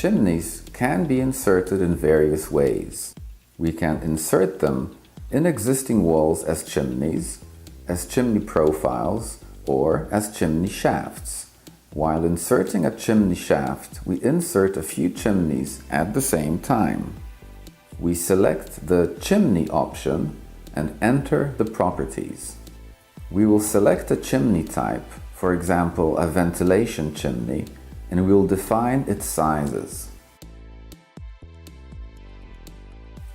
Chimneys can be inserted in various ways. We can insert them in existing walls as chimneys, as chimney profiles, or as chimney shafts. While inserting a chimney shaft, we insert a few chimneys at the same time. We select the chimney option and enter the properties. We will select a chimney type, for example a ventilation chimney, and we will define its sizes.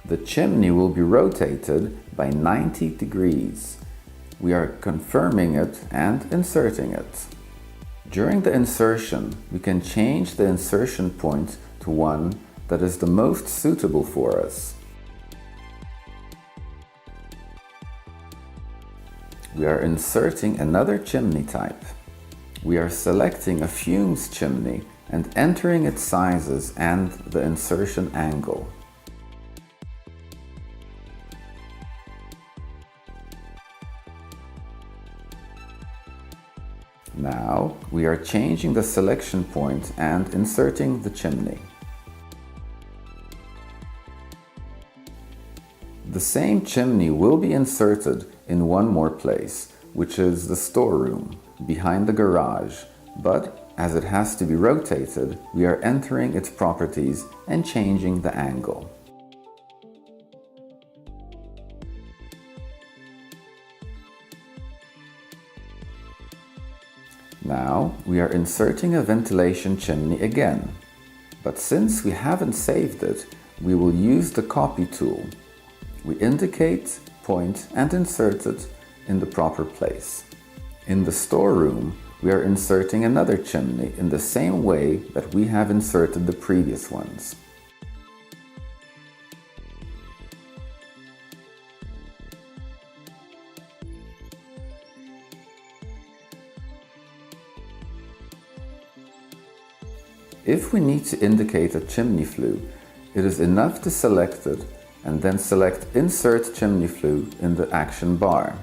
The chimney will be rotated by 90 degrees. We are confirming it and inserting it. During the insertion, we can change the insertion point to one that is the most suitable for us. We are inserting another chimney type. We are selecting a fumes chimney and entering its sizes and the insertion angle. Now we are changing the selection point and inserting the chimney. The same chimney will be inserted in one more place, which is the storeroom, behind the garage, but as it has to be rotated, we are entering its properties and changing the angle. Now we are inserting a ventilation chimney again, but since we haven't saved it, we will use the copy tool. We indicate, point and insert it in the proper place. In the storeroom, we are inserting another chimney in the same way that we have inserted the previous ones. If we need to indicate a chimney flue, it is enough to select it and then select Insert Chimney Flue in the action bar.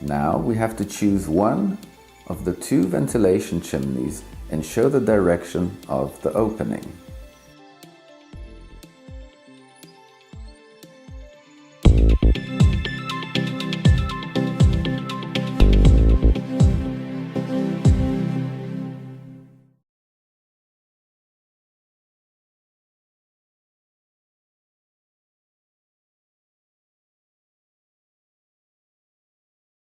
Now we have to choose one of the two ventilation chimneys and show the direction of the opening.